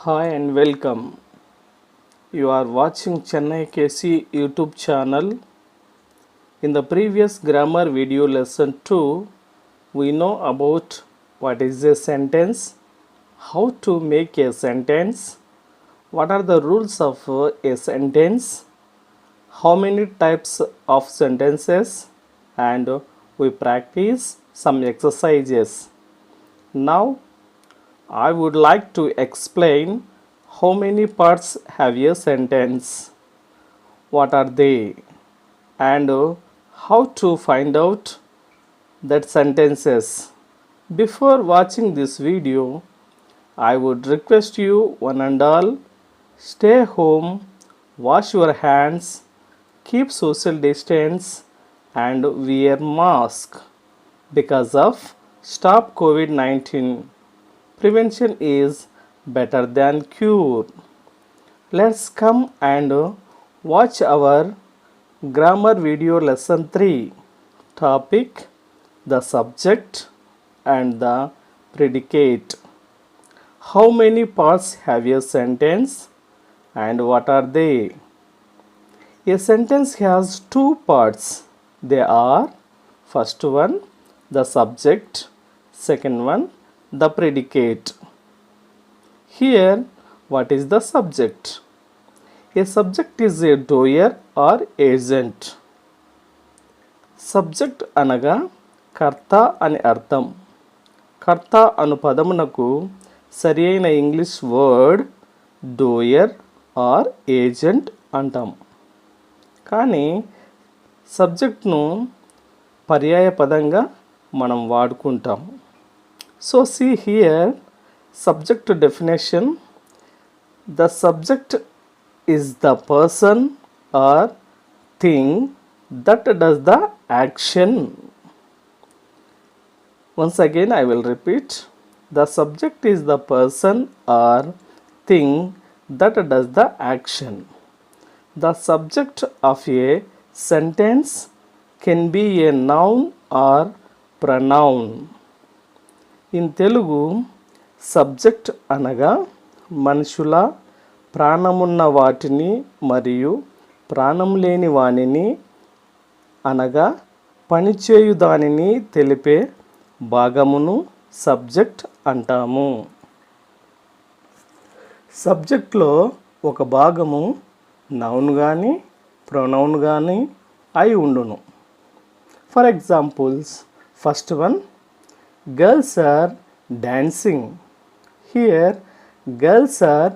Hi and welcome. You are watching Chennai KC YouTube channel. In the previous grammar video lesson 2, we know about what is a sentence, how to make a sentence, what are the rules of a sentence, how many types of sentences, and we practice some exercises. Now I would like to explain how many parts have a sentence, what are they, and how to find out that sentences. Before watching this video, I would request you one and all stay home, wash your hands, keep social distance and wear mask because of stop COVID-19. Prevention is better than cure. Let's come and watch our grammar video lesson 3. Topic: the subject and the predicate. How many parts have a sentence and what are they? A sentence has two parts. They are first one the subject, second one the predicate. Here, what is the subject? A subject is a doer or agent. Subject అనగా కర్త అని అర్థం. కర్త అను పదమునకు సరి అయిన English word డోయర్ are agent అంటాం. కానీ సబ్జెక్ట్ను పర్యాయ పదంగా మనం వాడుకుంటాం. So see here subject definition. The subject is the person or thing that does the action. Once again I will repeat. The subject is the person or thing that does the action. The subject of a sentence can be a noun or pronoun. In Telugu subject అనగా మనుషుల ప్రాణమున్న వాటిని మరియు ప్రాణం లేని వానిని అనగా పనిచేయు దానిని తెలిపే భాగమును సబ్జెక్ట్ అంటాము. సబ్జెక్ట్లో ఒక భాగము నౌన్ కానీ ప్రొనౌన్ కానీ అయి ఉండును. For examples first one girls are dancing. Here girls are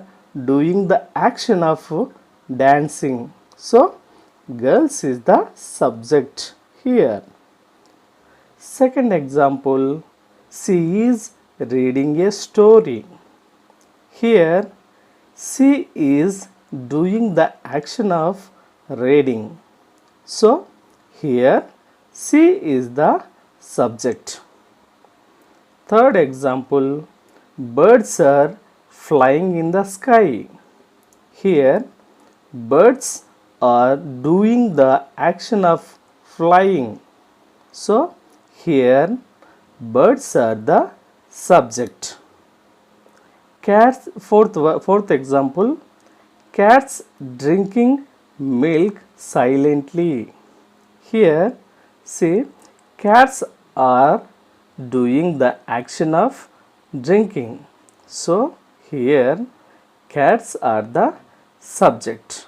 doing the action of dancing. So girls is the subject here. Second example, she is reading a story. Here she is doing the action of reading. So here she is the subject. Third example, birds are flying in the sky. Here birds are doing the action of flying. So here birds are the subject. Cats, fourth example, cats drinking milk silently. Here see cats are doing the action of drinking. So here cats are the subject.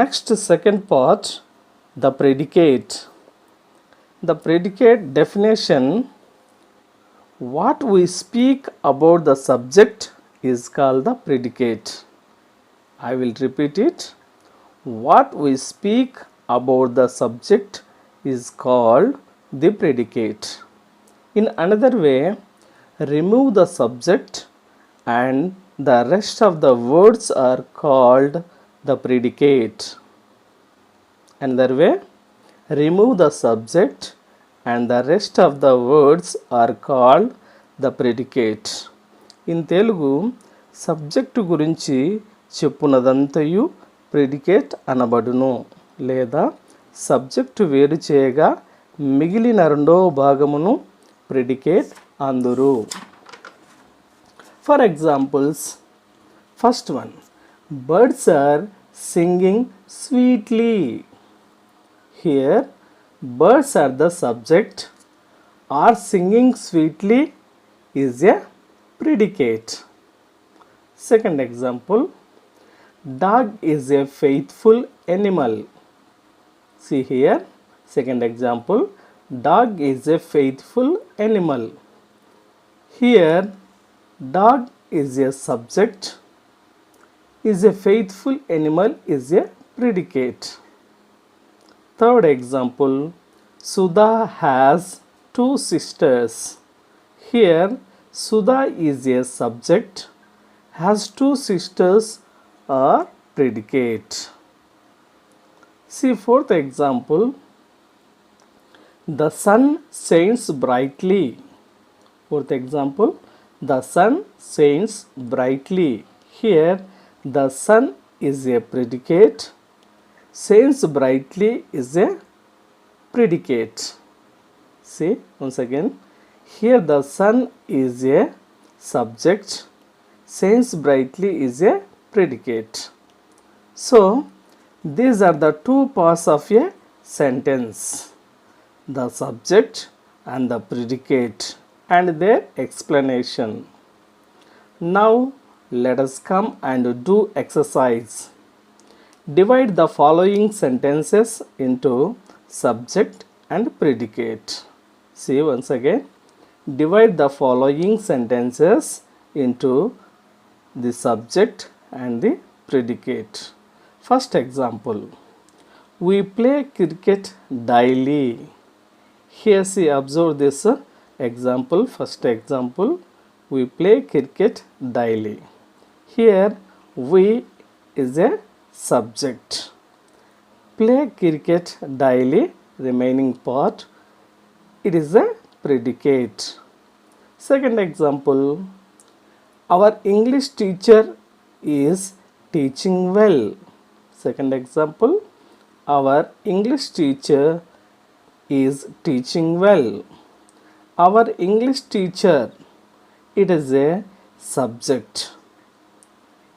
Next second part, the predicate. The predicate definition. What we speak about the subject is called the predicate. I will repeat it. What we speak about the subject is called the predicate. In another way, remove the subject and the rest of the words are called the predicate. Another way, remove the subject and the rest of the words are called the predicate. In Telugu, subject గురించి చెప్పునదంతయు predicate అనబడును లేదా subject వేరు చేయగా మిగిలిన రెండవ భాగమును predicate అందురు. For examples, first one, birds are singing sweetly. Here, birds are the subject, are singing sweetly is a predicate. Second example, dog is a faithful animal. See here, second example, dog is a faithful animal. Here, dog is a subject, is a faithful animal is a predicate. Third example, Sudha has 2 sisters. Here, Sudha is a subject, has 2 sisters are predicate. See fourth example, the sun shines brightly. Fourth example, the sun shines brightly. Here, the sun is a predicate, shines brightly is a predicate. See once again, here the sun is a subject, shines brightly is a predicate. So these are the 2 parts of a sentence, the subject and the predicate and their explanation. Now let us come and do exercise. Divide the following sentences into subject and predicate. See once again, divide the following sentences into the subject and the predicate. First example, we play cricket daily. Here see, observe this example. First example, we play cricket daily. Here we is a subject, play cricket daily, remaining part, it is a predicate. Second example, our English teacher is teaching well. Second example, our English teacher is teaching well. Our English teacher, it is a subject,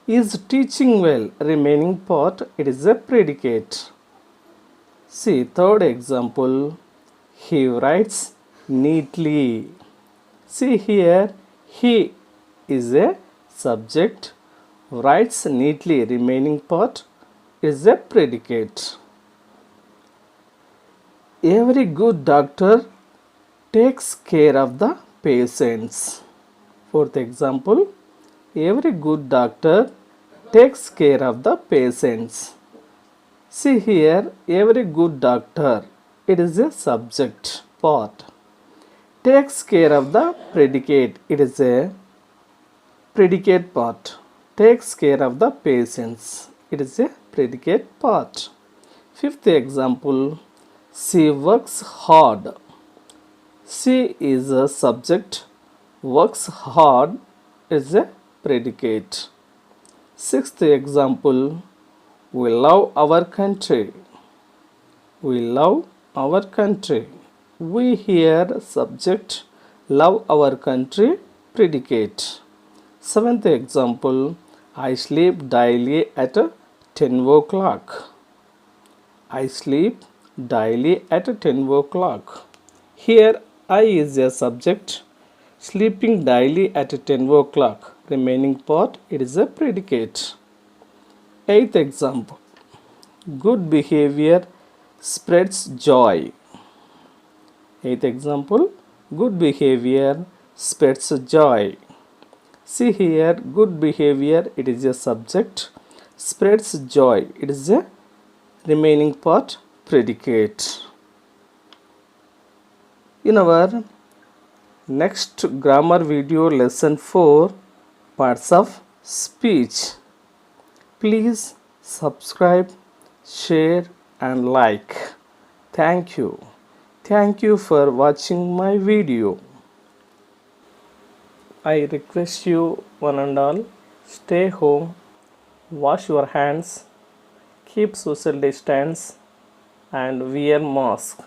is teaching well, remaining part, it is a predicate. See third example, he writes neatly. See here, he is a subject, writes neatly, remaining part is a predicate. Every good doctor takes care of the patients. Fourth example, every good doctor takes care of the patients. See here, every good doctor, it is a subject part, takes care of the predicate, it is a predicate part, takes care of the patients, it is a predicate part. Fifth example, she works hard. She is a subject, works hard is a predicate. Sixth example, we love our country. We love our country. We here subject, love our country, predicate. Seventh example, I sleep daily at 10 o'clock. I sleep daily at 10 o'clock. Here I is a subject, sleeping daily at 10 o'clock, remaining part, it is a predicate. Eighth example, good behavior spreads joy. Eighth example, good behavior spreads joy. See here, good behavior, it is a subject, spreads joy, it is a remaining part, predicate. In our next grammar video, lesson 4, parts of speech, please subscribe, share and like. Thank you. Thank you for watching my video. I request you one and all, stay home, wash your hands, keep social distance and wear mask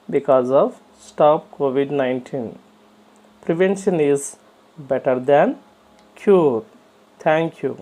because of stop COVID-19. Prevention is better than secure. Thank you.